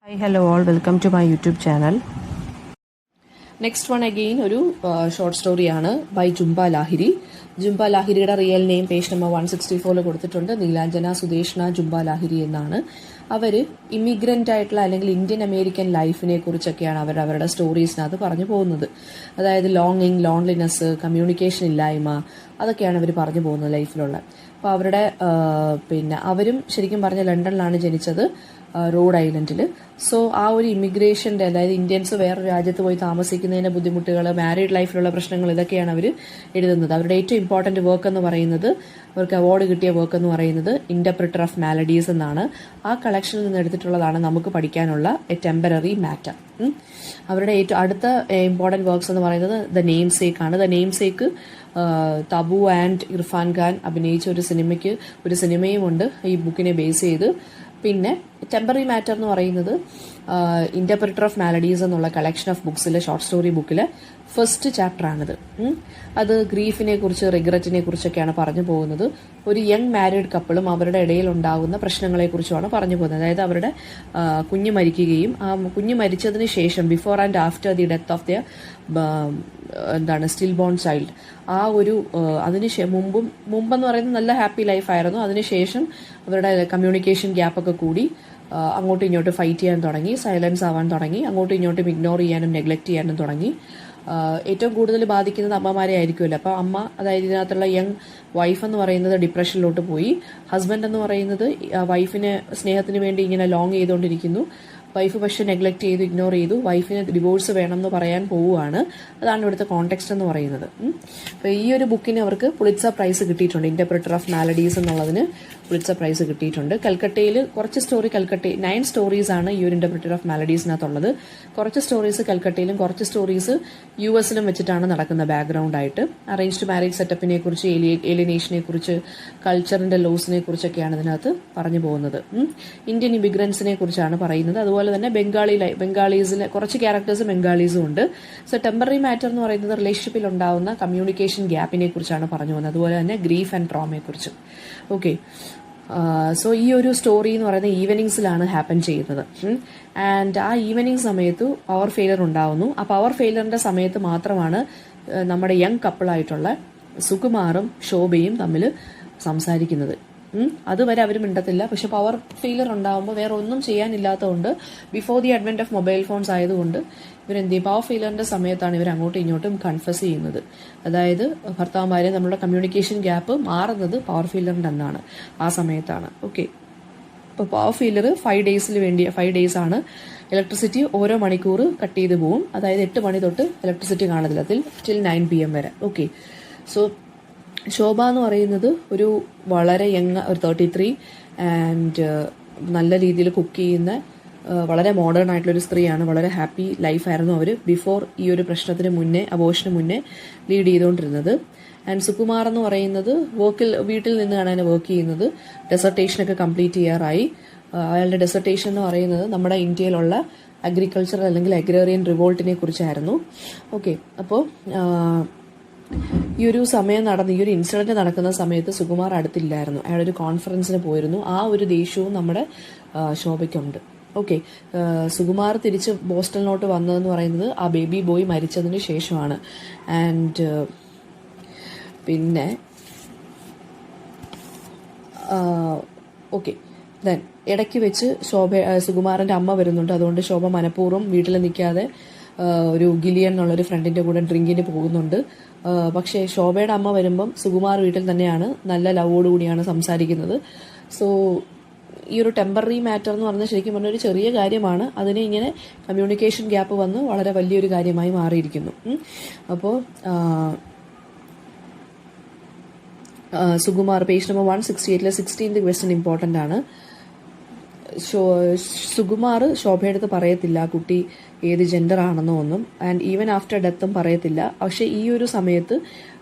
Hi, hello all, welcome to my YouTube channel. Next one again ഒരു short സ്റ്റോറിയാണ് by Jhumpa Lahiri. Jhumpa ലാഹിരിയുടെ real name page number 164 കൊടുത്തിട്ടുണ്ട്. Neelanjana Sudeshna Zumba Lahiri എന്നാണ്. അവർ immigrant ആയിട്ടുള്ള അല്ലെങ്കിൽ ഇന്ത്യൻ അമേരിക്കൻ ലൈഫിനെ കുറിച്ചൊക്കെയാണ് അവരുടെ സ്റ്റോറീസിനകത്ത് പറഞ്ഞു പോകുന്നത്. അതായത് ലോങ്ങിങ്, ലോൺലിനെസ്, കമ്മ്യൂണിക്കേഷൻ ഇല്ലായ്മ, അതൊക്കെയാണ് അവർ പറഞ്ഞു പോകുന്നത് ലൈഫിലുള്ള. അപ്പോൾ അവരുടെ അവരും ശരിക്കും പറഞ്ഞ ലണ്ടനിലാണ് ജനിച്ചത്, റോഡ് ഐലൻഡിൽ. സോ ആ ഒരു ഇമിഗ്രേഷൻ്റെ, അതായത് ഇന്ത്യൻസ് വേറൊരു രാജ്യത്ത് പോയി താമസിക്കുന്നതിൻ്റെ ബുദ്ധിമുട്ടുകൾ, മാരീഡ് ലൈഫിലുള്ള പ്രശ്നങ്ങൾ, ഇതൊക്കെയാണ് അവർ എഴുതുന്നത്. അവരുടെ ഏറ്റവും ഇമ്പോർട്ടൻറ്റ് വർക്ക് എന്ന് പറയുന്നത്, അവർക്ക് അവാർഡ് കിട്ടിയ വർക്ക് എന്ന് പറയുന്നത് ഇന്റർപ്രിറ്റർ ഓഫ് മാലഡീസ് എന്നാണ്. ആ കളക്ഷനിൽ നിന്ന് എടുത്തിട്ടുള്ളതാണ് നമുക്ക് പഠിക്കാനുള്ള എ ടെമ്പററി മാറ്റർ. അവരുടെ ഏറ്റവും അടുത്ത ഇമ്പോർട്ടൻറ്റ് വർക്ക്സ് എന്ന് പറയുന്നത് ദ നെയിം സേക്ക് ആണ്. The name sake Tabu and Irfan Khan അഭിനയിച്ച ഒരു സിനിമയുമുണ്ട് ഈ ബുക്കിനെ ബേസ് ചെയ്ത്. പിന്നെ ടെമ്പററി മാറ്റർ എന്ന് പറയുന്നത് ഇന്റർപ്രിറ്റർ ഓഫ് മാലഡീസ് എന്നുള്ള കളക്ഷൻ ഓഫ് ബുക്സിലെ ഷോർട്ട് സ്റ്റോറി ബുക്കിലെ ഫസ്റ്റ് ചാപ്റ്ററാണിത്. അത് ഗ്രീഫിനെ കുറിച്ച്, റിഗ്രറ്റിനെ കുറിച്ചൊക്കെയാണ് പറഞ്ഞു പോകുന്നത്. ഒരു യങ് മാരീഡ് കപ്പിളും അവരുടെ ഇടയിൽ ഉണ്ടാകുന്ന പ്രശ്നങ്ങളെ കുറിച്ചുമാണ് പറഞ്ഞു പോകുന്നത്. അതായത് അവരുടെ കുഞ്ഞ് മരിക്കുകയും ആ കുഞ്ഞ് മരിച്ചതിന് ശേഷം, before and after the death of the still bone child, ആ ഒരു അതിന് മുമ്പെന്ന് പറയുന്നത് നല്ല ഹാപ്പി ലൈഫായിരുന്നു. അതിനുശേഷം അവരുടെ കമ്മ്യൂണിക്കേഷൻ ഗ്യാപ്പൊക്കെ കൂടി അങ്ങോട്ടും ഇങ്ങോട്ടും ഫൈറ്റ് ചെയ്യാൻ തുടങ്ങി, സൈലൻസ് ആവാൻ തുടങ്ങി, അങ്ങോട്ടും ഇങ്ങോട്ടും ഇഗ്നോർ ചെയ്യാനും നെഗ്ലക്ട് ചെയ്യാനും തുടങ്ങി. ഏറ്റവും കൂടുതൽ ബാധിക്കുന്നത് അമ്മമാരെ ആയിരിക്കുമല്ലോ. അപ്പോൾ അമ്മ, അതായത് ഇതിനകത്തുള്ള യങ് വൈഫ് എന്ന് പറയുന്നത് ഡിപ്രഷനിലോട്ട് പോയി. ഹസ്ബൻഡ് എന്ന് പറയുന്നത് വൈഫിന് സ്നേഹത്തിന് വേണ്ടി ഇങ്ങനെ ലോങ് ചെയ്തുകൊണ്ടിരിക്കുന്നു. വൈഫ് പക്ഷെ നെഗ്ലക്ട് ചെയ്തു, ഇഗ്നോർ ചെയ്തു. വൈഫിന് ഡിവോഴ്സ് വേണം എന്ന് പറയാൻ പോവുകയാണ്. അതാണ് ഇവിടുത്തെ കോണ്ടെക്സ്റ്റ് എന്ന് പറയുന്നത്. അപ്പോൾ ഈ ഒരു ബുക്കിന് അവർക്ക് പുളിറ്റ്സർ പ്രൈസ് കിട്ടിയിട്ടുണ്ട്. ഇന്റർപ്രിറ്റർ ഓഫ് മാലഡീസ് എന്നുള്ളതിന് പുളിറ്സർ പ്രൈസ് കിട്ടിയിട്ടുണ്ട്. കൽക്കട്ടയിൽ കുറച്ച് 9 സ്റ്റോറീസ് ആണ് ഈ ഒരു ഇന്റർപ്രിറ്റർ ഓഫ് മാലഡീസിനകത്തുള്ളത്. കുറച്ച് സ്റ്റോറീസ് കൽക്കട്ടയിലും കുറച്ച് സ്റ്റോറീസ് US-ലും വെച്ചിട്ടാണ് നടക്കുന്ന ബാക്ക്ഗ്രൗണ്ട് ആയിട്ട്. അറേഞ്ച്ഡ് മാരേജ് സെറ്റപ്പിനെ കുറിച്ച്, ഏലിയനേഷനെ കുറിച്ച്, കൾച്ചറിന്റെ ലോസിനെ കുറിച്ചൊക്കെയാണ് ഇതിനകത്ത് പറഞ്ഞു പോകുന്നത്. ഇന്ത്യൻ ഇമിഗ്രൻസിനെ കുറിച്ചാണ് പറയുന്നത്. അതുപോലെ തന്നെ ബംഗാളീസിലെ കുറച്ച് ക്യാരക്ടേഴ്സ് ബംഗാളീസും ഉണ്ട്. സോ ടെമ്പററി മാറ്റർ എന്ന് പറയുന്നത് റിലേഷൻഷിപ്പിൽ ഉണ്ടാവുന്ന കമ്മ്യൂണിക്കേഷൻ ഗ്യാപ്പിനെ കുറിച്ചാണ് പറഞ്ഞു പോകുന്നത്. അതുപോലെ തന്നെ ഗ്രീഫ് ആൻഡ് ട്രോമയെ കുറിച്ചും. ഓക്കെ, സോ ഈ ഒരു സ്റ്റോറി എന്ന് പറയുന്നത് ഈവനിങ്സിലാണ് ഹാപ്പൻ ചെയ്യുന്നത്. ആൻഡ് ആ ഈവനിങ് സമയത്ത് പവർ ഫെയിലർ ഉണ്ടാവുന്നു. ആ പവർ ഫെയിലറിന്റെ സമയത്ത് മാത്രമാണ് നമ്മുടെ യങ് കപ്പിളായിട്ടുള്ള സുകുമാറും ശോഭയും തമ്മിൽ സംസാരിക്കുന്നത്. അതുവരെ അവർ മിണ്ടത്തില്ല. പക്ഷെ പവർ ഫെയിലർ ഉണ്ടാകുമ്പോൾ വേറെ ഒന്നും ചെയ്യാനില്ലാത്തതുകൊണ്ട്, before the advent of mobile phones ആയതുകൊണ്ട് ഇവരെന്ത് ചെയ്യും, പവർ ഫെയിലറിന്റെ സമയത്താണ് ഇവർ അങ്ങോട്ടും ഇങ്ങോട്ടും കൺഫസ് ചെയ്യുന്നത്. അതായത് ഭർത്താവുമാരെ നമ്മുടെ കമ്മ്യൂണിക്കേഷൻ ഗ്യാപ്പ് മാറുന്നത് പവർ ഫെയിലറിന്റെ അന്നാണ്, ആ സമയത്താണ്. ഓക്കെ, ഇപ്പോൾ പവർ ഫെയിലർ 5 ഡേയ്സ് ആണ്. ഇലക്ട്രിസിറ്റി ഓരോ മണിക്കൂർ കട്ട് ചെയ്ത് പോവും. അതായത് 8 മണി തൊട്ട് ഇലക്ട്രിസിറ്റി കാണത്തില്ല, ടിൽ 9 PM വരെ. ഓക്കെ, സോ ശോഭ എന്ന് പറയുന്നത് ഒരു വളരെ യങ്, ഒരു 33 ആൻഡ് നല്ല രീതിയിൽ കുക്ക് ചെയ്യുന്ന വളരെ മോഡേൺ ആയിട്ടുള്ളൊരു സ്ത്രീയാണ്. വളരെ ഹാപ്പി ലൈഫായിരുന്നു അവർ ബിഫോർ ഈ ഒരു പ്രശ്നത്തിന് മുന്നേ, അബോഷന് മുന്നേ ലീഡ് ചെയ്തുകൊണ്ടിരുന്നത്. ആൻഡ് സുകുമാർ എന്ന് പറയുന്നത് വീട്ടിൽ നിന്നാണ് അതിനെ വർക്ക് ചെയ്യുന്നത്. ഡെസർട്ടേഷനൊക്കെ കംപ്ലീറ്റ് ചെയ്യാറായി. അയാളുടെ ഡെസർട്ടേഷൻ എന്ന് പറയുന്നത് നമ്മുടെ ഇന്ത്യയിലുള്ള അഗ്രികൾച്ചറൽ അല്ലെങ്കിൽ അഗ്രേറിയൻ റിവോൾട്ടിനെ കുറിച്ചായിരുന്നു. ഓക്കെ, അപ്പോൾ ഈ ഒരു ഇൻസിഡന്റ് നടക്കുന്ന സമയത്ത് സുകുമാർ അടുത്തില്ലായിരുന്നു. അയാളൊരു കോൺഫറൻസിന് പോയിരുന്നു. ആ ഒരു ദേഷ്യവും നമ്മുടെ ശോഭയ്ക്കുണ്ട്. ഓക്കെ, സുകുമാർ തിരിച്ച് ബോസ്റ്റണിലോട്ട് വന്നതെന്ന് പറയുന്നത് ആ ബേബി ബോയ് മരിച്ചതിന് ശേഷമാണ്. ആൻഡ് പിന്നെ ഓക്കെ, ദെൻ ഇടയ്ക്ക് വെച്ച് സുകുമാരന്റെ അമ്മ വരുന്നുണ്ട്. അതുകൊണ്ട് ശോഭ മനഃപൂർവ്വം വീട്ടിൽ നിൽക്കാതെ ഒരു ഗിലിയൻ എന്നുള്ളൊരു ഫ്രണ്ടിന്റെ കൂടെ ഡ്രിങ്കിന് പോകുന്നുണ്ട്. പക്ഷേ ശോഭയുടെ അമ്മ വരുമ്പം സുകുമാർ വീട്ടിൽ തന്നെയാണ്, നല്ല ലവോടുകൂടിയാണ് സംസാരിക്കുന്നത്. സോ ഈ ഒരു ടെമ്പററി മാറ്റർ എന്ന് പറഞ്ഞാൽ ശരിക്കും പറഞ്ഞ ഒരു ചെറിയ കാര്യമാണ്. അതിനെ ഇങ്ങനെ കമ്മ്യൂണിക്കേഷൻ ഗ്യാപ്പ് വന്ന് വളരെ വലിയൊരു കാര്യമായി മാറിയിരിക്കുന്നു. അപ്പോൾ Sukumar page number 168 16th question important ആണ്. സുകുമാർ ശോഭയുടെ അടുത്ത് പറയത്തില്ല കുട്ടി ഏത് ജെൻഡർ ആണെന്നോ ഒന്നും. ആൻഡ് ഈവൻ ആഫ്റ്റർ ഡെത്തും പറയത്തില്ല. പക്ഷെ ഈ ഒരു സമയത്ത്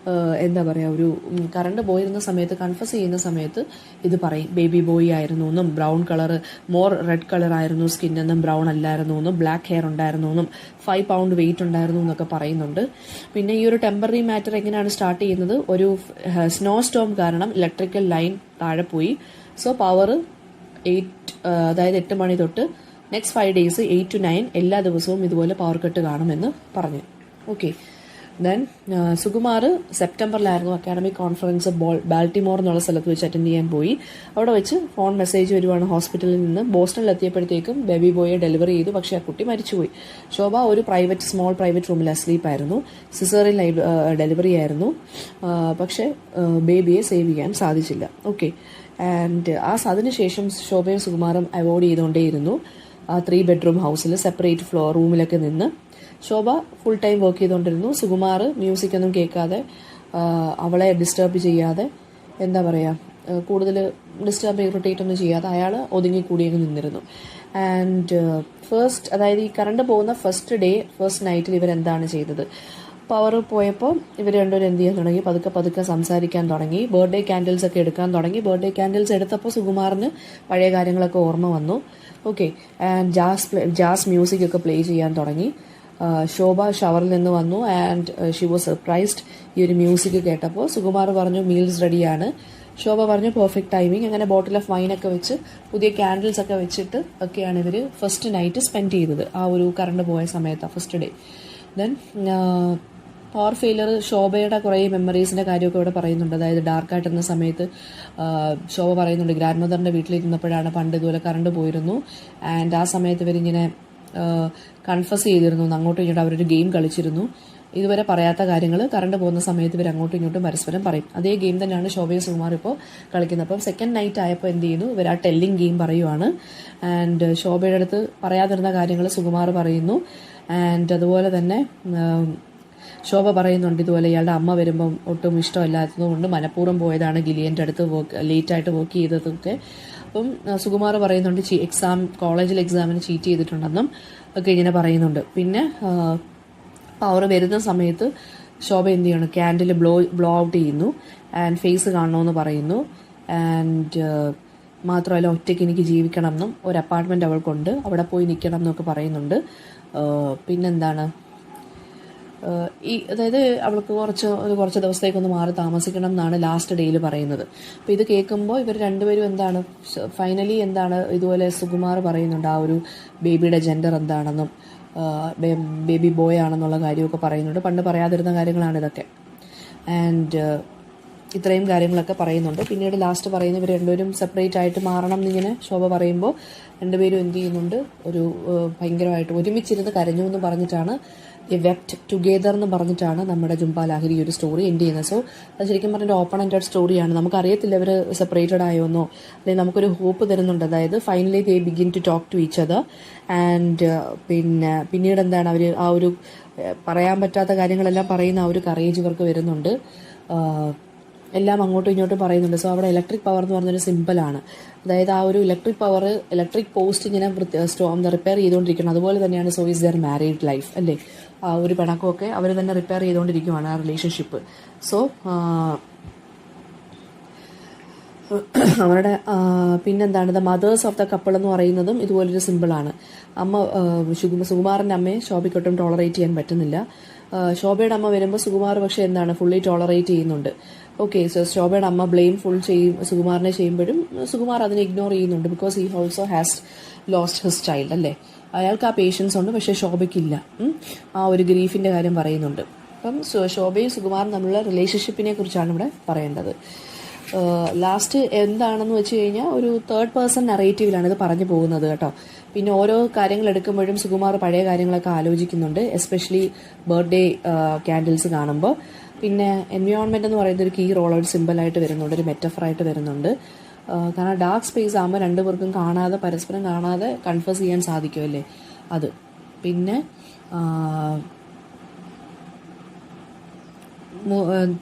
എന്താ പറയുക, ഒരു കറണ്ട് പോയിരുന്ന സമയത്ത്, കൺഫസ് ചെയ്യുന്ന സമയത്ത് ഇത് പറയും, ബേബി ബോയ് ആയിരുന്നു എന്നും, brown colour, more red colour ആയിരുന്നു സ്കിൻ എന്നും, ബ്രൗൺ അല്ലായിരുന്നു എന്നും, ബ്ലാക്ക് ഹെയർ ഉണ്ടായിരുന്നു എന്നും, 5 pound വെയിറ്റ് ഉണ്ടായിരുന്നു എന്നൊക്കെ പറയുന്നുണ്ട്. പിന്നെ ഈ ഒരു ടെമ്പററി മാറ്റർ എങ്ങനെയാണ് സ്റ്റാർട്ട് ചെയ്യുന്നത്, ഒരു സ്നോ സ്റ്റോം കാരണം ഇലക്ട്രിക്കൽ ലൈൻ താഴെ പോയി. സോ പവർ 8 മണി തൊട്ട് നെക്സ്റ്റ് 5 days 8 to 9 എല്ലാ ദിവസവും ഇതുപോലെ പവർ കട്ട് കാണുമെന്ന് പറഞ്ഞു. ഓക്കെ. ദെൻ സുകുമാർ സെപ്റ്റംബറിലായിരുന്നു അക്കാഡമിക് കോൺഫറൻസ് ബാൽട്ടിമോർ എന്നുള്ള സ്ഥലത്ത് വെച്ച് അറ്റൻഡ് ചെയ്യാൻ പോയി. അവിടെ വെച്ച് ഫോൺ മെസ്സേജ് വരുവാണ് ഹോസ്പിറ്റലിൽ നിന്ന്. ബോസ്റ്റണിൽ എത്തിയപ്പോഴത്തേക്കും ബേബി ബോയെ ഡെലിവറി ചെയ്തു. പക്ഷേ ആ കുട്ടി മരിച്ചുപോയി. ശോഭ ഒരു സ്മോൾ പ്രൈവറ്റ് റൂമിൽ അസ്ലീപ്പ് ആയിരുന്നു. സിസേറിയൻ ഡെലിവറി ആയിരുന്നു. പക്ഷേ ബേബിയെ സേവ് ചെയ്യാൻ സാധിച്ചില്ല. ഓക്കെ. ആൻഡ് അതിനുശേഷം ശോഭയും സുകുമാറും അവോയ്ഡ് ചെയ്തുകൊണ്ടേയിരുന്നു ആ 3 bedroom ഹൗസിൽ സെപ്പറേറ്റ് ഫ്ലോർ റൂമിലൊക്കെ നിന്ന്. ശോഭ ഫുൾ ടൈം വർക്ക് ചെയ്തുകൊണ്ടിരുന്നു. സുകുമാർ മ്യൂസിക് ഒന്നും കേൾക്കാതെ അവളെ ഡിസ്റ്റർബ് ചെയ്യാതെ, എന്താ പറയുക, കൂടുതൽ ഡിസ്റ്റർബ് ഇറിറ്റേറ്റ് ഒന്നും ചെയ്യാതെ അയാൾ ഒതുങ്ങിക്കൂടിയൊക്കെ നിന്നിരുന്നു. ആൻഡ് അതായത് ഈ കറണ്ട് പോകുന്ന ഫസ്റ്റ് നൈറ്റിൽ ഇവരെന്താണ് ചെയ്തത്? പവർ പോയപ്പോൾ ഇവർ രണ്ടുപേരും എന്ത് ചെയ്യാൻ തുടങ്ങി? പതുക്കെ സംസാരിക്കാൻ തുടങ്ങി. ബർത്ത്ഡേ ക്യാൻഡിൽസ് ഒക്കെ എടുക്കാൻ തുടങ്ങി. ബർത്ത്ഡേ ക്യാൻഡിൽസ് എടുത്തപ്പോൾ സുകുമാറിന് പഴയ കാര്യങ്ങളൊക്കെ ഓർമ്മ വന്നു. ഓക്കെ. ആൻഡ് ജാസ് മ്യൂസിക് ഒക്കെ പ്ലേ ചെയ്യാൻ തുടങ്ങി. ശോഭ ഷവറിൽ നിന്ന് വന്നു. ആൻഡ് ഷി വാസ് സർപ്രൈസ്ഡ് ഈ ഒരു മ്യൂസിക് കേട്ടപ്പോൾ. സുകുമാർ പറഞ്ഞു മീൽസ് റെഡിയാണ്. ശോഭ പറഞ്ഞു പെർഫെക്റ്റ് ടൈമിങ്. അങ്ങനെ ബോട്ടിൽ ഓഫ് വൈനൊക്കെ വെച്ച് പുതിയ ക്യാൻഡിൽസ് ഒക്കെ വെച്ചിട്ട് ഒക്കെയാണ് ഇവർ ഫസ്റ്റ് നൈറ്റ് സ്പെൻഡ് ചെയ്തത് ആ ഒരു കറണ്ട് പോയ സമയത്താണ് first day. Then power failure ശോഭയുടെ കുറേ മെമ്മറീസിൻ്റെ കാര്യമൊക്കെ ഇവിടെ പറയുന്നുണ്ട്. അതായത് ഡാർക്കായിട്ടിരുന്ന സമയത്ത് ശോഭ പറയുന്നുണ്ട് ഗ്രാൻഡ് മദറിൻ്റെ വീട്ടിലിരുന്നപ്പോഴാണ് പണ്ട് ഇതുപോലെ കറണ്ട് പോയിരുന്നു. ആൻഡ് ആ സമയത്ത് ഇവരിങ്ങനെ കൺഫസ് ചെയ്തിരുന്നു. അങ്ങോട്ടും ഇങ്ങോട്ടും അവരൊരു ഗെയിം കളിച്ചിരുന്നു. ഇതുവരെ പറയാത്ത കാര്യങ്ങൾ കറണ്ട് പോകുന്ന സമയത്ത് ഇവർ അങ്ങോട്ടും ഇങ്ങോട്ടും പരസ്പരം പറയും. അതേ ഗെയിം തന്നെയാണ് ശോഭയും സുകുമാർ ഇപ്പോൾ കളിക്കുന്നത്. അപ്പം സെക്കൻഡ് നൈറ്റ് ആയപ്പോൾ എന്ത് ചെയ്യുന്നു? ഇവർ ആ ടെല്ലിംഗ് ഗെയിം പറയുവാണ്. ആൻഡ് ശോഭയുടെ അടുത്ത് പറയാതിരുന്ന കാര്യങ്ങൾ സുകുമാർ പറയുന്നു. ആൻഡ് അതുപോലെ തന്നെ ശോഭ പറയുന്നുണ്ട് ഇതുപോലെ ഇയാളുടെ അമ്മ വരുമ്പം ഒട്ടും ഇഷ്ടമല്ലാത്തതുകൊണ്ട് മനഃപൂർവ്വം പോയതാണ് ഗിലിയൻ്റെ അടുത്ത് ലേറ്റായിട്ട് വർക്ക് ചെയ്തതൊക്കെ. അപ്പം സുകുമാർ പറയുന്നുണ്ട് കോളേജിൽ എക്സാമിന് ചീറ്റ് ചെയ്തിട്ടുണ്ടെന്നും ഒക്കെ ഇങ്ങനെ പറയുന്നുണ്ട്. പിന്നെ പവർ വരുന്ന സമയത്ത് ശോഭ എന്ത് ചെയ്യണം? ക്യാൻഡിൽ ബ്ലോ ഔട്ട് ചെയ്യുന്നു. ആൻഡ് ഫേസ് കാണണമെന്ന് പറയുന്നു. ആൻഡ് മാത്രമല്ല ഒറ്റയ്ക്ക് എനിക്ക് ജീവിക്കണം എന്നും ഒരു അപ്പാർട്ട്മെൻറ്റ് അവൾക്കുണ്ട്, അവിടെ പോയി നിൽക്കണം എന്നൊക്കെ പറയുന്നുണ്ട്. പിന്നെന്താണ്, അതായത് അവൾക്ക് കുറച്ച് ദിവസത്തേക്കൊന്ന് മാറി താമസിക്കണം എന്നാണ് ലാസ്റ്റ് ഡേയിൽ പറയുന്നത്. അപ്പോൾ ഇത് കേൾക്കുമ്പോൾ ഇവർ രണ്ടുപേരും എന്താണ് ഫൈനലി ഇതുപോലെ സുകുമാർ പറയുന്നുണ്ട് ആ ഒരു ബേബിയുടെ ജെൻഡർ എന്താണെന്നും ബേബി ബോയ് ആണെന്നുള്ള കാര്യമൊക്കെ പറയുന്നുണ്ട്. പണ്ട് പറയാതിരുന്ന കാര്യങ്ങളാണ് ഇതൊക്കെ. ആൻഡ് ഇത്രയും കാര്യങ്ങളൊക്കെ പറയുന്നുണ്ട്. പിന്നീട് ലാസ്റ്റ് പറയുന്ന ഇവർ രണ്ടുപേരും സെപ്പറേറ്റ് ആയിട്ട് മാറണം എന്നിങ്ങനെ ശോഭ പറയുമ്പോൾ രണ്ടുപേരും എന്ത് ചെയ്യുന്നുണ്ട്? ഒരു ഭയങ്കരമായിട്ട് ഒരുമിച്ചിരുന്ന് കരഞ്ഞു എന്ന് പറഞ്ഞിട്ടാണ് വെപ്റ്റ് ടുഗെദർ എന്ന് പറഞ്ഞിട്ടാണ് നമ്മുടെ ജുംബ ലാഹിരി ഒരു സ്റ്റോറി എൻഡ് ചെയ്യുന്നത്. സോ അത് ശരിക്കും പറഞ്ഞാൽ ഓപ്പൺ എൻഡഡ് സ്റ്റോറിയാണ്. നമുക്കറിയത്തില്ല ഇവർ സെപ്പറേറ്റഡ് ആയോന്നോ, അല്ലെങ്കിൽ നമുക്കൊരു ഹോപ്പ് തരുന്നുണ്ട്. അതായത് finally they begin to talk to each other. And പിന്നീട് എന്താണ് അവർ ആ ഒരു പറയാൻ പറ്റാത്ത കാര്യങ്ങളെല്ലാം പറയുന്ന ആ ഒരു കറേജ് ഇവർക്ക് വരുന്നുണ്ട്. എല്ലാം അങ്ങോട്ടും ഇങ്ങോട്ടും പറയുന്നുണ്ട്. സോ അവിടെ ഇലക്ട്രിക് പവർ എന്ന് പറഞ്ഞൊരു സിമ്പിളാണ്. അതായത് ആ ഒരു ഇലക്ട്രിക് പോസ്റ്റ് ഇങ്ങനെ റിപ്പയർ ചെയ്തുകൊണ്ടിരിക്കണം. അതുപോലെ തന്നെയാണ് so is their married life അല്ലേ? ആ ഒരു പിണക്കമൊക്കെ അവർ തന്നെ റിപ്പയർ ചെയ്തുകൊണ്ടിരിക്കുകയാണ് ആ റിലേഷൻഷിപ്പ്. സോ അവരുടെ പിന്നെന്താണ് the mothers of the couple എന്ന് പറയുന്നതും ഇതുപോലൊരു സിമ്പിളാണ്. സുകുമാറിൻ്റെ അമ്മയെ ശോഭയ്ക്കൊട്ടും ടോളറേറ്റ് ചെയ്യാൻ പറ്റുന്നില്ല. ശോഭയുടെ അമ്മ വരുമ്പോൾ സുകുമാർ പക്ഷേ ഫുള്ളി ടോളറേറ്റ് ചെയ്യുന്നുണ്ട്. ഓക്കെ. സോ ശോഭയുടെ അമ്മ ബ്ലെയിം സുകുമാറിനെ ചെയ്യുമ്പോഴും സുകുമാർ അതിനെ ഇഗ്നോർ ചെയ്യുന്നുണ്ട്. Because he also has lost his child അല്ലേ? അയാൾക്ക് ആ പേഷ്യൻസ് ഉണ്ട്, പക്ഷേ ശോഭയ്ക്കില്ല. ആ ഒരു ഗ്രീഫിൻ്റെ കാര്യം പറയുന്നുണ്ട്. അപ്പം ശോഭയും സുകുമാറും തമ്മിലുള്ള റിലേഷൻഷിപ്പിനെ കുറിച്ചാണ് ഇവിടെ പറയേണ്ടത്. ലാസ്റ്റ് എന്താണെന്ന് വെച്ച് കഴിഞ്ഞാൽ ഒരു തേർഡ് പേഴ്സൺ നറേറ്റീവിലാണ് ഇത് പറഞ്ഞു പോകുന്നത് കേട്ടോ. പിന്നെ ഓരോ കാര്യങ്ങൾ എടുക്കുമ്പോഴും സുകുമാർ പഴയ കാര്യങ്ങളൊക്കെ ആലോചിക്കുന്നുണ്ട്, എസ്പെഷ്യലി ബർത്ത്ഡേ ക്യാൻഡിൽസ് കാണുമ്പോൾ. പിന്നെ എൻവയോൺമെൻറ്റ് എന്ന് പറയുന്നത് ഒരു കീ റോൾ, ഒരു സിമ്പിളായിട്ട് വരുന്നുണ്ട്, ഒരു മെറ്റഫറായിട്ട് വരുന്നുണ്ട്. കാരണം ഡാർക്ക് സ്പേസ് ആകുമ്പോൾ രണ്ടുപേർക്കും പരസ്പരം കാണാതെ കൺഫേസ് ചെയ്യാൻ സാധിക്കുമല്ലേ അത്. പിന്നെ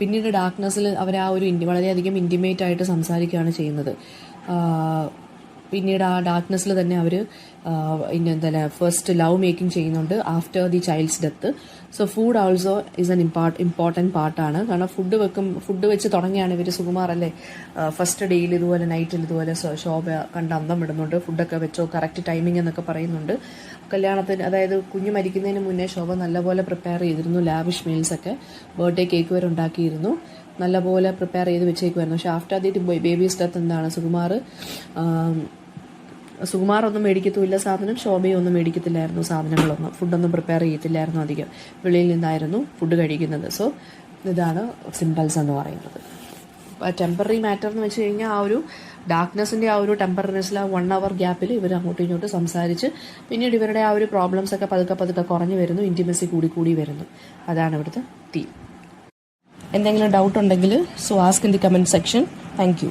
പിന്നീട് ഡാർക്ക്നെസ്സിൽ അവർ ആ ഒരു വളരെയധികം ഇൻറ്റിമേറ്റ് ആയിട്ട് സംസാരിക്കുകയാണ് ചെയ്യുന്നത്. പിന്നീട് ആ ഡാർക്ക്നെസ്സിൽ തന്നെ അവർ ഫസ്റ്റ് ലവ് മേക്കിംഗ് ചെയ്യുന്നുണ്ട് after the child's death. So food also is an important പാർട്ടാണ്. കാരണം ഫുഡ് വെച്ച് തുടങ്ങിയാണ് ഇവർ സുകുമാറല്ലേ ഫസ്റ്റ് ഡേയിൽ ഇതുപോലെ നൈറ്റിൽ ഇതുപോലെ ശോഭ കണ്ട് അന്തം വിടുന്നുണ്ട്. ഫുഡൊക്കെ വെച്ചോ, കറക്റ്റ് ടൈമിംഗ് എന്നൊക്കെ പറയുന്നുണ്ട്. കല്യാണത്തിന് അതായത് കുഞ്ഞ് മരിക്കുന്നതിന് മുന്നേ ശോഭ നല്ലപോലെ പ്രിപ്പയർ ചെയ്തിരുന്നു. ലാവിഷ് മീൽസൊക്കെ, ബർത്ത്ഡേ കേക്ക് വരെ ഉണ്ടാക്കിയിരുന്നു, നല്ലപോലെ പ്രിപ്പയർ ചെയ്ത് വെച്ചേക്കുമായിരുന്നു. പക്ഷേ after the babies death Sukumar Sukumar ഒന്നും മേടിക്കത്തുമില്ല സാധനം, ശോഭയും ഒന്നും മേടിക്കത്തില്ലായിരുന്നു സാധനങ്ങളൊന്നും, ഫുഡൊന്നും പ്രിപ്പയർ ചെയ്യത്തില്ലായിരുന്നു അധികം, വെളിയിൽ നിന്നായിരുന്നു ഫുഡ് കഴിക്കുന്നത്. സോ ഇതാണ് സിമ്പിൾസ് എന്ന് പറയുന്നത്. ടെമ്പററി മാറ്റർ എന്ന് വെച്ച് കഴിഞ്ഞാൽ ആ ഒരു ഡാർക്ക്നെസ്സിൻ്റെ ആ ഒരു ടെമ്പററിനെസ്സിൽ ആ 1 hour ഗ്യാപ്പിൽ ഇവർ അങ്ങോട്ടും ഇങ്ങോട്ടും സംസാരിച്ച് പിന്നീട് ഇവരുടെ ആ ഒരു പ്രോബ്ലംസ് ഒക്കെ പതുക്കെ കുറഞ്ഞു വരുന്നു, ഇൻറ്റിമസി കൂടി വരുന്നു. അതാണ് ഇവിടുത്തെ തീം. എന്തെങ്കിലും ഡൗട്ട് ഉണ്ടെങ്കിൽ so ask in the comment section. Thank you.